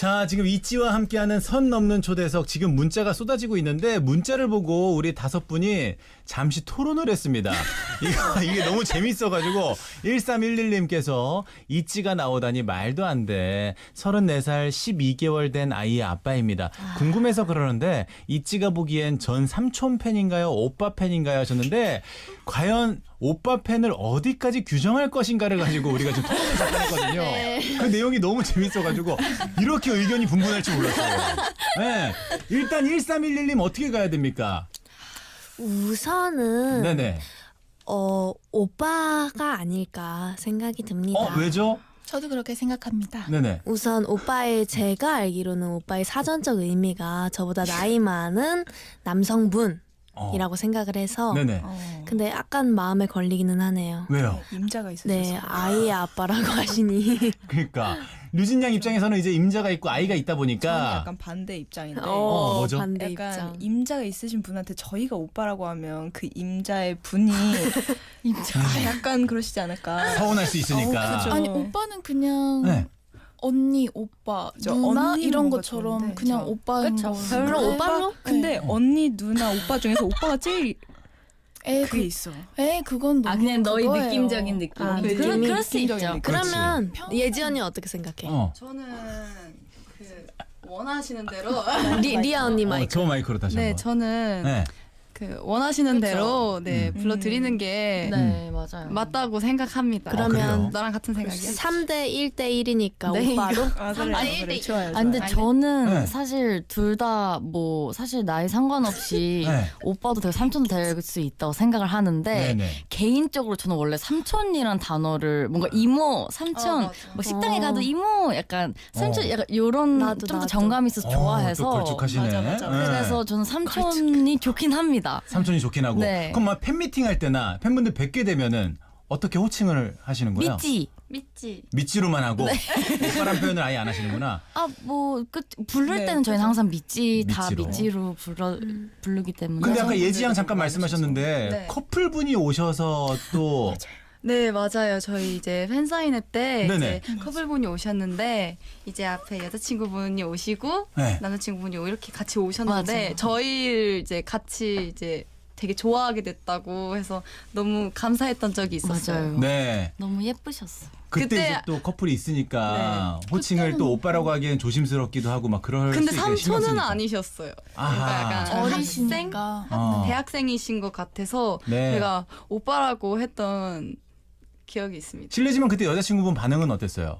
자, 지금 있지와 함께하는 선 넘는 초대석 지금 문자가 쏟아지고 있는데 문자를 보고 우리 5분이 잠시 토론을 했습니다. 이게 너무 재밌어가지고 1311님께서 있지가 나오다니 말도 안 돼. 34살 12개월 된 아이의 아빠입니다. 궁금해서 그러는데 있지가 보기엔 전 삼촌 팬인가요? 오빠 팬인가요? 하셨는데 과연 오빠 팬을 어디까지 규정할 것인가를 가지고 우리가 좀 토론을 잠깐 했거든요. 그 내용이 너무 재밌어가지고 이렇게 의견이 분분할 줄 몰랐어요. 네. 일단 1311님 어떻게 가야 됩니까? 우선은 네네. 오빠가 아닐까 생각이 듭니다. 왜죠? 저도 그렇게 생각합니다. 네네. 우선 오빠의 제가 알기로는 오빠의 사전적 의미가 저보다 나이 많은 남성분 이라고 생각을 해서 네네. 근데 약간 마음에 걸리기는 하네요. 왜요? 임자가 있으셔서. 네, 아이의 아빠라고 하시니. 그러니까 류진 양 입장에서는 이제 임자가 있고 아이가 있다 저는 보니까 약간 반대 입장인데 뭐죠? 반대 약간 입장. 임자가 있으신 분한테 저희가 오빠라고 하면 그 임자의 분이 약간 그러시지 않을까. 서운할 수 있으니까. 그죠. 아니 오빠는 그냥 네. 언니, 오빠, 그죠. 누나 언니는 이런 뭔가 것처럼 좋은데, 그냥 그쵸. 오빠인 그쵸. 거. 별로 오빠로? 근데 언니, 누나, 오빠 중에서 오빠가 제일 에 그게 있어. 그건 너무 그냥 너의 그거예요. 느낌적인 느낌. 아, 그럴 수 느낌적인 있죠. 느낌. 그러면 예지 언니 어떻게 생각해? 저는 그 원하시는 대로 리아 언니 마이크. 저 마이크로 다시 네, 한번. 저는 네. 그 원하시는 그쵸. 대로 불러드리는 게 네, 맞아요. 맞다고 생각합니다. 그러면 그래요? 나랑 같은 생각이야. 3대 1대 1이니까 네, 오빠로? 그래. 좋아요. 아, 근데 좋아요. 저는 네. 사실 둘 다 뭐 사실 나이 상관없이 네. 오빠도 되고 삼촌도 될 수 있다고 생각을 하는데 네네. 개인적으로 저는 원래 삼촌이란 단어를 뭔가 이모, 삼촌, 맞아. 뭐 식당에 어. 가도 이모 약간 삼촌 약간 요런 나도, 좀 더 나도. 정감 있어서 또 좋아해서 걸쭉하시네. 맞아. 네. 그래서 저는 삼촌이 좋긴 합니다. 삼촌이 좋긴 하고. 네. 그럼 막 팬미팅 할 때나 팬분들 뵙게 되면은 어떻게 호칭을 하시는 거예요? 믿지. 미찌로만 하고 오빠란 표현을 아예 안 하시는구나. 아, 뭐, 부를 네, 때는 저희는 항상 믿지, 다 믿지로. 믿지로 부르기 때문에. 근데 아까 예지 양 여성분들도 잠깐 말씀하셨는데 네. 커플분이 오셔서 또 네, 맞아요. 저희 이제 팬사인회 때 네네. 이제 커플분이 오셨는데 이제 앞에 여자친구분이 오시고 네. 남자친구분이 이렇게 같이 오셨는데 맞아. 저희를 이제 같이 이제 되게 좋아하게 됐다고 해서 너무 감사했던 적이 있었어요. 맞아요. 네. 너무 예쁘셨어. 그때 그때- 이제 또 커플이 있으니까 호칭을 그때는 또 오빠라고 하기엔 조심스럽기도 하고 막 그럴 근데 수 있게 신경 삼촌은 쓰니까. 아니셨어요. 아하. 그러니까 약간 어리시니까. 어. 대학생이신 것 같아서 네. 제가 오빠라고 했던 기억이 있습니다. 실례지만 그때 여자친구분 반응은 어땠어요?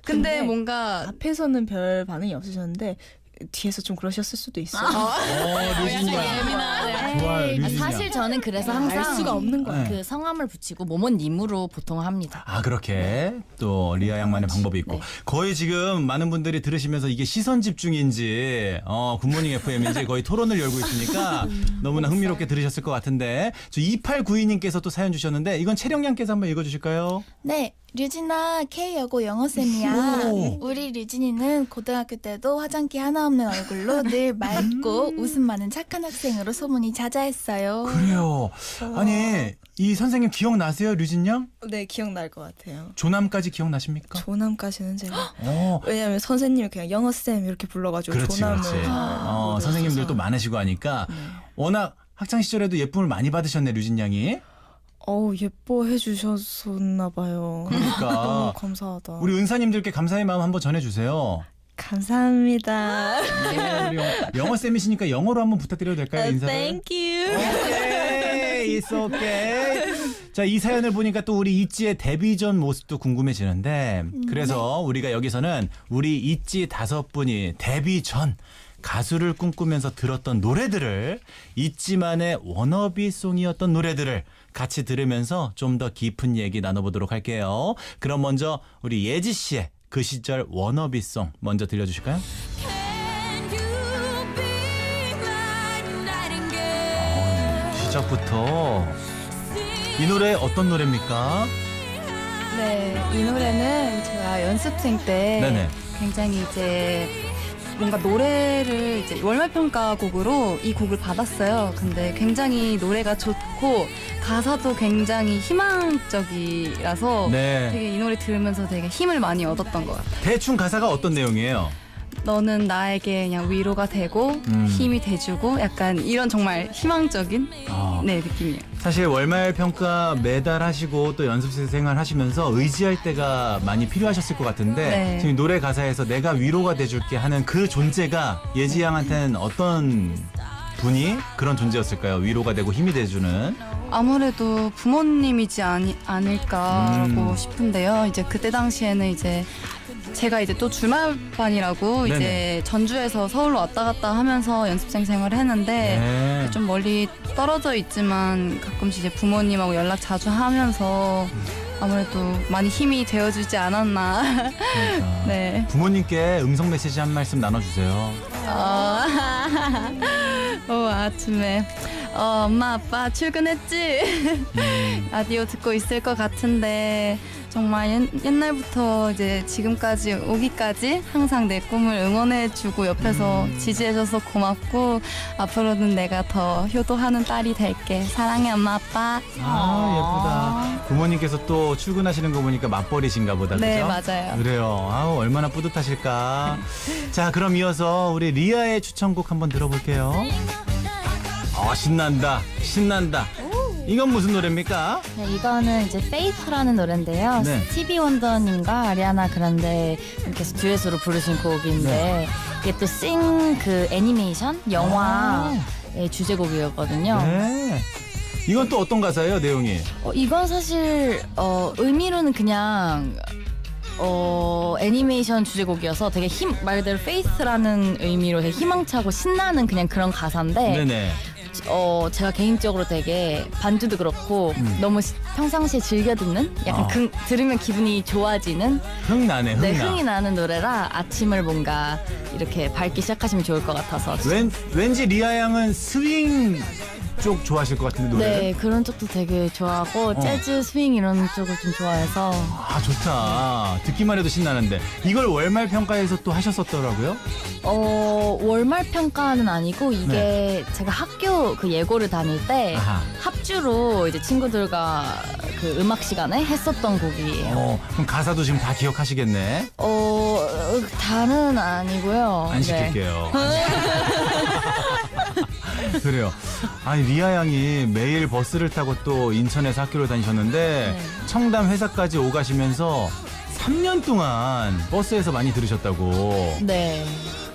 근데 뭔가 앞에서는 별 반응이 없으셨는데 뒤에서 좀 그러셨을 수도 있어요. 류진 양. 좋아요, 류진 양. 사실 저는 그래서 항상 알 수가 없는 거야. 네. 그 성함을 붙이고 모모님으로 보통 합니다. 아, 그렇게 또 리아 양만의 방법이 있고 네. 거의 지금 많은 분들이 들으시면서 이게 시선 집중인지 굿모닝 FM인지 거의 토론을 열고 있으니까 너무나 흥미롭게 들으셨을 것 같은데 저 2892님께서 또 사연 주셨는데 이건 채령 양께서 한번 읽어주실까요? 네, 류진아 K여고 영어쌤이야. 오. 우리 류진이는 고등학교 때도 화장기 하나 없는 얼굴로 늘 맑고 웃음 많은 착한 학생으로 소문이 자자했어요. 그래요. 아니 이 선생님 기억나세요, 류진 양? 네, 기억날 것 같아요. 조남까지 기억나십니까? 조남까지는 제가 어. 왜냐면 선생님이 그냥 영어 쌤 이렇게 불러가지고 그렇지, 조남을 그렇지. 모르셨어서. 선생님들도 많으시고 하니까 워낙 학창 시절에도 예쁨을 많이 받으셨네, 류진 양이. 예뻐해 주셨었나 봐요. 그러니까. 너무 감사하다. 우리 은사님들께 감사의 마음 한번 전해주세요. 감사합니다. 네, 우리 영어 쌤이시니까 영어로 한번 부탁드려도 될까요, 인사를? Thank you. 오케이, it's okay. 자, 이 사연을 보니까 또 우리 있지의 데뷔 전 모습도 궁금해지는데 그래서 우리가 여기서는 우리 있지 5분이 데뷔 전 가수를 꿈꾸면서 들었던 노래들을 있지만의 워너비송이었던 노래들을 같이 들으면서 좀 더 깊은 얘기 나눠보도록 할게요. 그럼 먼저 우리 예지 씨의 그 시절 워너비송 먼저 들려주실까요? 시작부터 이 노래 어떤 노래입니까? 네, 이 노래는 제가 연습생 때 네네. 굉장히 이제 뭔가 노래를 이제 월말평가곡으로 이 곡을 받았어요. 근데 굉장히 노래가 좋고 가사도 굉장히 희망적이라서 네. 되게 이 노래 들으면서 되게 힘을 많이 얻었던 것 같아요. 대충 가사가 어떤 내용이에요? 너는 나에게 그냥 위로가 되고 힘이 돼주고 약간 이런 정말 희망적인 네, 느낌이에요. 사실 월말 평가 매달 하시고 또 연습생 생활 하시면서 의지할 때가 많이 필요하셨을 것 같은데 네. 지금 노래 가사에서 내가 위로가 돼줄게 하는 그 존재가 예지 양한테는 어떤 분이 그런 존재였을까요? 위로가 되고 힘이 돼주는. 아무래도 부모님이지 않을까 싶은데요. 이제 그때 당시에는 이제 제가 이제 또 주말반이라고 네네. 이제 전주에서 서울로 왔다 갔다 하면서 연습생 생활을 했는데 네. 좀 멀리 떨어져 있지만 가끔씩 이제 부모님하고 연락 자주 하면서 아무래도 많이 힘이 되어주지 않았나. 그러니까. 네. 부모님께 음성 메시지 한 말씀 나눠주세요. 아침에 엄마 아빠 출근했지? 라디오 듣고 있을 것 같은데 정말 옛날부터 이제 지금까지 오기까지 항상 내 꿈을 응원해주고 옆에서 지지해줘서 고맙고 앞으로는 내가 더 효도하는 딸이 될게. 사랑해 엄마 아빠. 예쁘다. 부모님께서 또 출근하시는 거 보니까 맞벌이신가 보다. 네, 그죠? 맞아요. 그래요. 아우, 얼마나 뿌듯하실까. 자, 그럼 이어서 우리 리아의 추천곡 한번 들어볼게요. 신난다. 신난다. 이건 무슨 노래입니까? 네, 이거는 이제 페이프라는 노래인데요. 네. 스티비 원더님과 아리아나 그란데 께서 듀엣으로 부르신 곡인데 네. 이게 또 싱 그 애니메이션 영화의 주제곡이었거든요. 네. 이건 또 어떤 가사예요, 내용이? 이건 사실 의미로는 그냥 애니메이션 주제곡이어서 되게 말 그대로 페이스라는 의미로 되게 희망차고 신나는 그냥 그런 가사인데 네네. 제가 개인적으로 되게 반주도 그렇고 너무 평상시에 즐겨 듣는 약간 들으면 기분이 좋아지는 흥나네, 흥나. 네, 흥이 나는 노래라 아침을 뭔가 이렇게 밝게 시작하시면 좋을 것 같아서 왠지 리아 양은 스윙 쪽 좋아하실 것 같은데 노래. 네, 그런 쪽도 되게 좋아하고 재즈 스윙 이런 쪽을 좀 좋아해서 좋다. 듣기만 해도 신나는데 이걸 월말 평가에서 또 하셨었더라고요. 월말 평가는 아니고 이게 제가 학교 그 예고를 다닐 때 아하. 합주로 이제 친구들과 그 음악 시간에 했었던 곡이에요. 그럼 가사도 지금 다 기억하시겠네. 다는 아니고요. 안 네. 시킬게요. 그래요. 아니 리아 양이 매일 버스를 타고 또 인천에서 학교를 다니셨는데 청담 회사까지 오가시면서 3년 동안 버스에서 많이 들으셨다고. 네.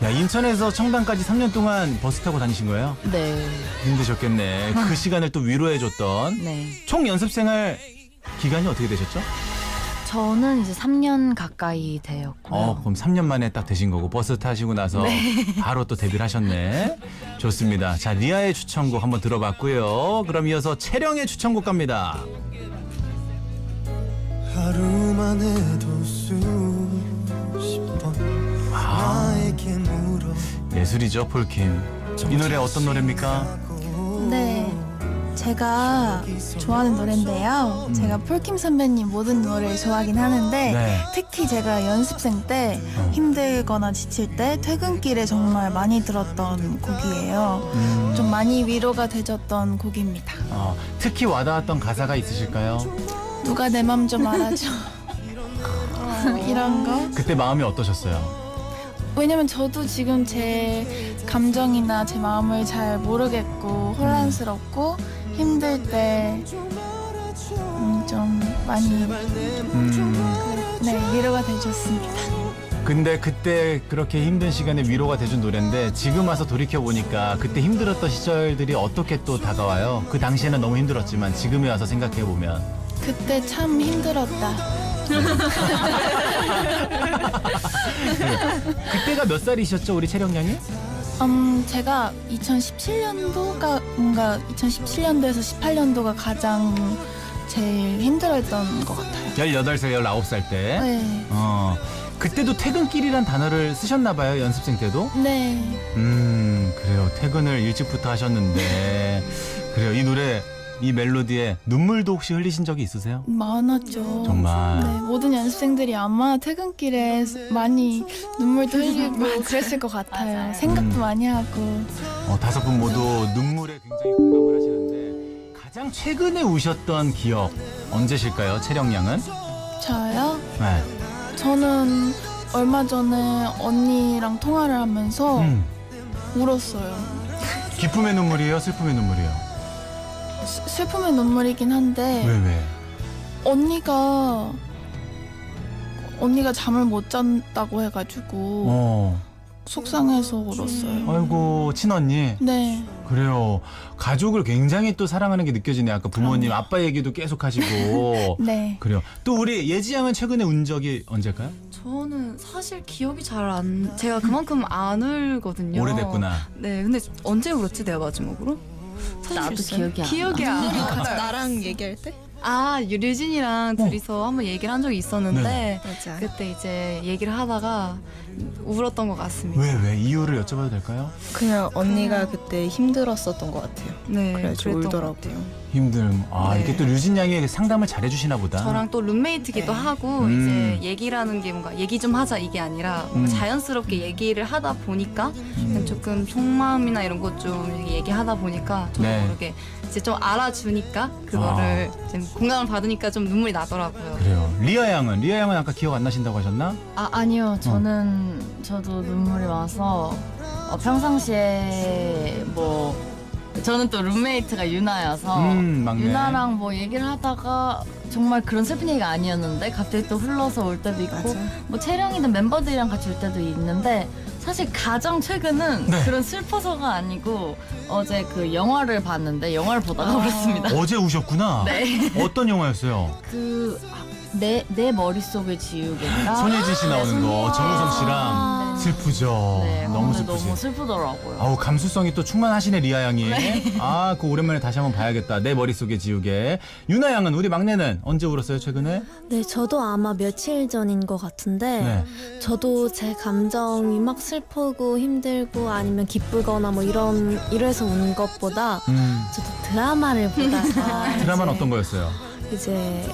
야, 인천에서 청담까지 3년 동안 버스 타고 다니신 거예요? 네. 힘드셨겠네. 그 시간을 또 위로해줬던. 네. 총 연습생활 기간이 어떻게 되셨죠? 저는 이제 3년 가까이 되었고요. 그럼 3년 만에 딱 되신 거고 버스 타시고 나서 바로 또 데뷔를 하셨네. 좋습니다. 자, 리아의 추천곡 한번 들어봤고요. 그럼 이어서 채령의 추천곡 갑니다. 하루만 해도 수십 번 나에게 물어 예술이죠, 폴킴. 이 노래 어떤 노래입니까? 네, 제가 좋아하는 노래인데요. 제가 폴킴 선배님 모든 노래를 좋아하긴 하는데 네. 특히 제가 연습생 때 힘들거나 지칠 때 퇴근길에 정말 많이 들었던 곡이에요. 좀 많이 위로가 돼줬던 곡입니다. 특히 와닿았던 가사가 있으실까요? 누가 내 맘 좀 알아줘. 이런 거. 그때 마음이 어떠셨어요? 왜냐면 저도 지금 제 감정이나 제 마음을 잘 모르겠고 혼란스럽고 힘들 때 좀 많이 위로가 돼줬습니다. 근데 그때 그렇게 힘든 시간에 위로가 돼준 노래인데 지금 와서 돌이켜보니까 그때 힘들었던 시절들이 어떻게 또 다가와요? 그 당시에는 너무 힘들었지만 지금에 와서 생각해보면 그때 참 힘들었다. 그때가 몇 살이셨죠, 우리 채령 양이? 제가 2017년도가 뭔가 2017년도에서 18년도가 가장 제일 힘들었던 것 같아요. 18살, 19살 때. 네. 그때도 퇴근길이란 단어를 쓰셨나 봐요, 연습생 때도? 네. 그래요. 퇴근을 일찍부터 하셨는데. 그래요. 이 노래 이 멜로디에 눈물도 혹시 흘리신 적이 있으세요? 많았죠. 정말. 네, 모든 연습생들이 아마 퇴근길에 많이 눈물도 흘리고 그랬을 것 같아요. 생각도 많이 하고. 다섯 분 모두 눈물에 굉장히 공감을 하시는데 가장 최근에 우셨던 기억 언제실까요? 채령 양은? 저요? 네. 저는 얼마 전에 언니랑 통화를 하면서 울었어요. 기쁨의 눈물이에요? 슬픔의 눈물이에요? 슬픔의 눈물이긴 한데 왜? 언니가 잠을 못 잤다고 해가지고 속상해서 울었어요. 아이고 친언니. 네. 그래요. 가족을 굉장히 또 사랑하는 게 느껴지네요. 아까 부모님, 아빠 얘기도 계속 하시고. 네. 그래요. 또 우리 예지 양은 최근에 운 적이 언제일까요? 저는 사실 기억이 잘 안 제가 그만큼 안 울거든요. 오래됐구나. 네, 근데 언제 울었지 내가 마지막으로? 사실 나도 글쎄요. 기억이 안 나. 기억이 안 나. 나랑 얘기할 때? 아, 류진이랑 둘이서 한번 얘기를 한 적이 있었는데 네. 맞아. 그때 이제 얘기를 하다가 울었던 것 같습니다. 왜? 이유를 여쭤봐도 될까요? 그냥 언니가 그때 힘들었었던 것 같아요. 네, 그래가지고 그랬던 것 울더라고요. 같아요. 아, 네. 이렇게 또 류진 양이 상담을 잘해주시나 보다. 저랑 또 룸메이트기도 하고 이제 얘기라는 게 뭔가 얘기 좀 하자 이게 아니라 뭔가 자연스럽게 얘기를 하다 보니까 조금 속마음이나 이런 것 좀 얘기하다 보니까 저도 네. 모르게 이제 좀 알아주니까 그거를 좀 공감을 받으니까 좀 눈물이 나더라고요. 그래요. 리아 양은 아까 기억 안 나신다고 하셨나? 아니요. 저도 눈물이 와서 평상시에 저는 또 룸메이트가 유나여서 막내. 유나랑 얘기를 하다가 정말 그런 슬픈 얘기가 아니었는데 갑자기 또 흘러서 올 때도 있고 채령이든 멤버들이랑 같이 올 때도 있는데 사실 가장 최근은 네. 그런 슬퍼서가 아니고 어제 그 영화를 봤는데 영화를 보다가 울었습니다. 어제 우셨구나. 네. 어떤 영화였어요? 내 머릿속을 지우개가 손예진 씨 나오는 거, 정우성 씨랑. 슬프죠. 네, 너무 근데 슬프지. 너무 슬프더라고요. 아우 감수성이 또 충만하시네 리아 양이. 그 오랜만에 다시 한번 봐야겠다. 내 머릿속에 지우개. 유나 양은 우리 막내는 언제 울었어요 최근에? 네, 저도 아마 며칠 전인 것 같은데 네. 저도 제 감정이 막 슬프고 힘들고 아니면 기쁘거나 이래서 우는 것보다 저도 드라마를 보다가 드라마는 어떤 거였어요? 이제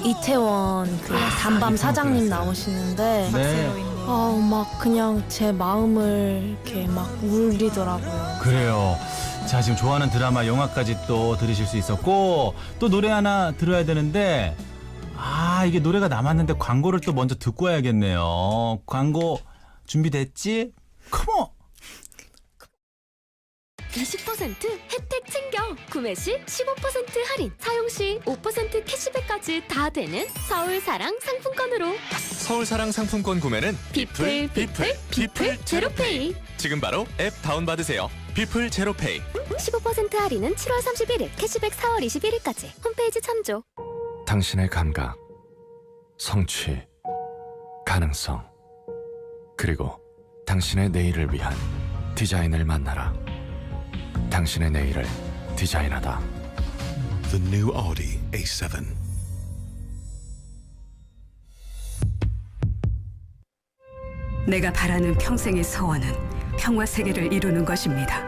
이태원 그 단밤 사장님 나오시는데 네. 막 그냥 제 마음을 이렇게 막 울리더라고요. 그래요. 자 지금 좋아하는 드라마 영화까지 또 들으실 수 있었고 또 노래 하나 들어야 되는데 이게 노래가 남았는데 광고를 또 먼저 듣고 와야겠네요. 광고 준비됐지? 컴온! 20% 혜택 챙겨! 구매 시 15% 할인, 사용 시 5% 캐시백까지 다 되는 서울사랑 상품권으로 서울사랑 상품권 구매는 비플 제로페이. 지금 바로 앱 다운받으세요. 비플 제로페이. 15% 할인은 7월 31일, 캐시백 4월 21일까지. 홈페이지 참조. 당신의 감각, 성취, 가능성, 그리고 당신의 내일을 위한 디자인을 만나라. 당신의 내일을 디자인하다. The new Audi A7. 내가 바라는 평생의 소원은 평화 세계를 이루는 것입니다.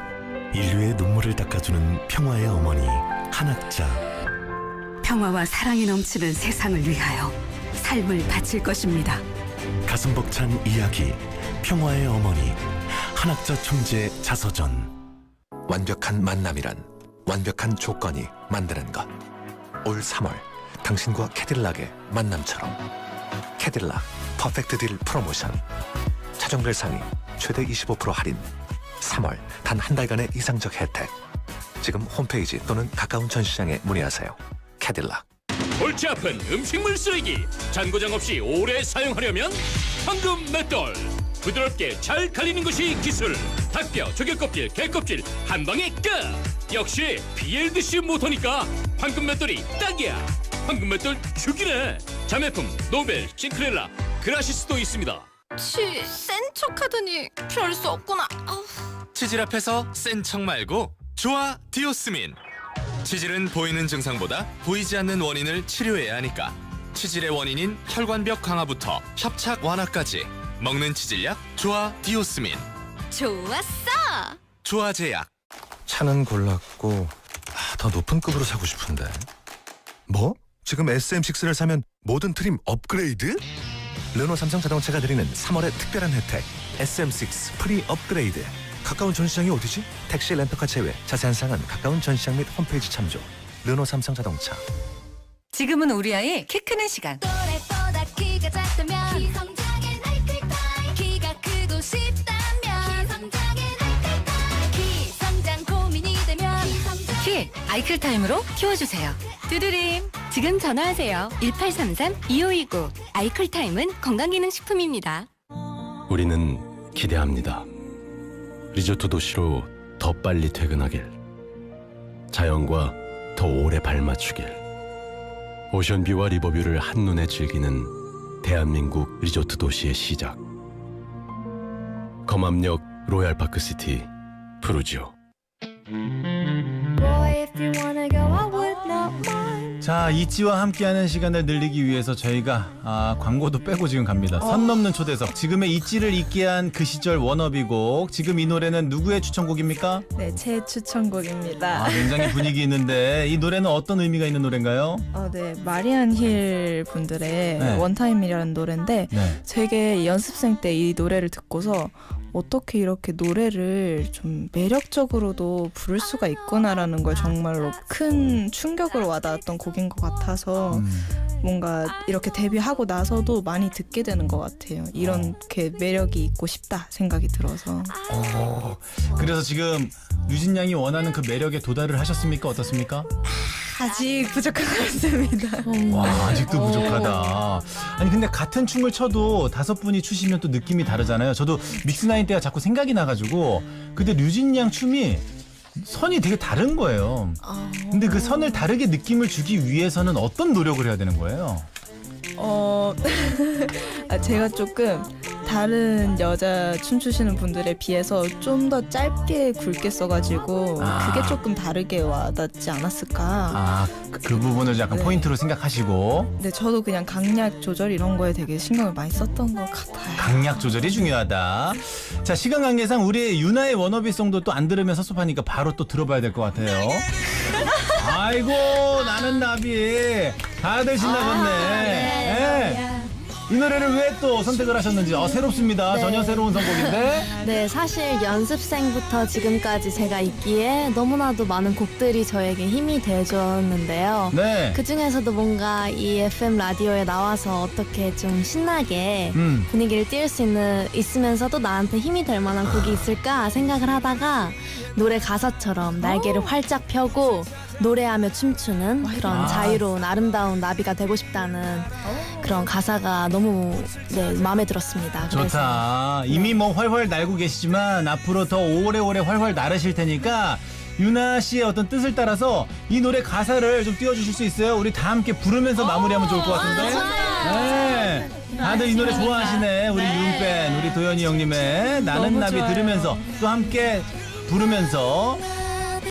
인류의 눈물을 닦아주는 평화의 어머니 한학자. 평화와 사랑이 넘치는 세상을 위하여 삶을 바칠 것입니다. 가슴 벅찬 이야기 평화의 어머니 한학자 총재 자서전. 완벽한 만남이란 완벽한 조건이 만드는 것. 올 3월 당신과 캐딜락의 만남처럼 캐딜락 퍼펙트 딜 프로모션. 차종별 상위 최대 25% 할인. 3월 단 한 달간의 이상적 혜택. 지금 홈페이지 또는 가까운 전시장에 문의하세요. 캐딜락. 골치 아픈 음식물 쓰레기 잔고장 없이 오래 사용하려면 황금 맷돌. 부드럽게 잘 갈리는 것이 기술. 닭뼈, 조개껍질, 게껍질 한 방에 끝. 역시 BLDC 모터니까 황금 맷돌이 딱이야. 황금 맷돌 죽이네. 자매품 노벨, 싱크렐라, 그라시스도 있습니다. 센 척하더니 별 수 없구나. 치질 앞에서 센 척 말고 좋아 디오스민. 치질은 보이는 증상보다 보이지 않는 원인을 치료해야 하니까 치질의 원인인 혈관벽 강화부터 협착 완화까지 먹는 치질약 좋아 디오스민. 좋았어! 좋아 제약. 차는 골랐고 더 더 높은 급으로 사고 싶은데. 뭐? 지금 SM6를 사면 모든 트림 업그레이드? 르노 삼성 자동차가 드리는 3월의 특별한 혜택 SM6 프리 업그레이드. 가까운 전시장이 어디지? 택시 렌터카 제외. 자세한 사항은 가까운 전시장 및 홈페이지 참조. 르노 삼성 자동차. 지금은 우리 아이 키 크는 시간. 또래보다 키가 작다면 기성장애 아이클타임 키가 크고 싶다면 기성장애 아이클타임 기성장 고민이 되면 키 아이클타임으로 키워주세요. 두드림. 지금 전화하세요 1833-2529 아이클타임은 건강기능식품입니다. 우리는 기대합니다. 리조트 도시로 더 빨리 퇴근하길, 자연과 더 오래 발맞추길, 오션뷰와 리버뷰를 한눈에 즐기는 대한민국 리조트 도시의 시작. 검암역 로얄파크시티 푸르지오. 자, 이치와 함께하는 시간을 늘리기 위해서 저희가 광고도 빼고 지금 갑니다. 선 넘는 초대석. 지금의 이치를 있게 한 그 시절 워너비곡. 지금 이 노래는 누구의 추천곡입니까? 네, 제 추천곡입니다. 굉장히 분위기 있는데 이 노래는 어떤 의미가 있는 노래인가요? 네, 마리안 힐 분들의 네. 원타임이라는 노래인데 네. 되게 연습생 때 이 노래를 듣고서 어떻게 이렇게 노래를 좀 매력적으로도 부를 수가 있구나라는 걸 정말로 큰 충격으로 와닿았던 곡인 것 같아서 뭔가 이렇게 데뷔하고 나서도 많이 듣게 되는 것 같아요. 이렇게 매력이 있고 싶다 생각이 들어서. 그래서 지금 유진 양이 원하는 그 매력에 도달을 하셨습니까? 어떻습니까? 아직 부족한 것 같습니다. 와, 아직도 부족하다. 아니 근데 같은 춤을 춰도 5분이 추시면 또 느낌이 다르잖아요. 저도 믹스9 때가 자꾸 생각이 나가지고 그때 류진 양 춤이 선이 되게 다른 거예요. 근데 그 선을 다르게 느낌을 주기 위해서는 어떤 노력을 해야 되는 거예요? 제가 조금 다른 여자 춤추시는 분들에 비해서 좀 더 짧게 굵게 써가지고 그게 조금 다르게 와닿지 않았을까. 그 부분을 약간 포인트로 생각하시고. 네, 저도 그냥 강약 조절 이런 거에 되게 신경을 많이 썼던 것 같아요. 강약 조절이 중요하다. 자, 시간 관계상 우리 유나의 워너비송도 또 안 들으면 섭섭하니까 바로 또 들어봐야 될 것 같아요. 아이고, 나는 나비. 다들 신나겠네. 네. 이 노래를 왜 또 선택을 하셨는지 새롭습니다. 네. 전혀 새로운 선곡인데. 네, 사실 연습생부터 지금까지 제가 있기에 너무나도 많은 곡들이 저에게 힘이 되어줬는데요. 네. 그 중에서도 뭔가 이 FM 라디오에 나와서 어떻게 좀 신나게 분위기를 띄울 수 있으면서도 나한테 힘이 될 만한 곡이 있을까 생각을 하다가 노래 가사처럼 날개를 활짝 펴고 노래하며 춤추는 그런 자유로운 아름다운 나비가 되고 싶다는 그런 가사가 너무 마음에 들었습니다. 좋다. 이미 뭐 활활 날고 계시지만 앞으로 더 오래오래 활활 날으실 테니까 유나 씨의 어떤 뜻을 따라서 이 노래 가사를 좀 띄워주실 수 있어요? 우리 다 함께 부르면서 마무리하면 좋을 것 같은데. 네. 다들 이 노래 좋아하시네. 우리 윤팬, 우리 도현이 형님의 나는 나비 들으면서 또 함께 부르면서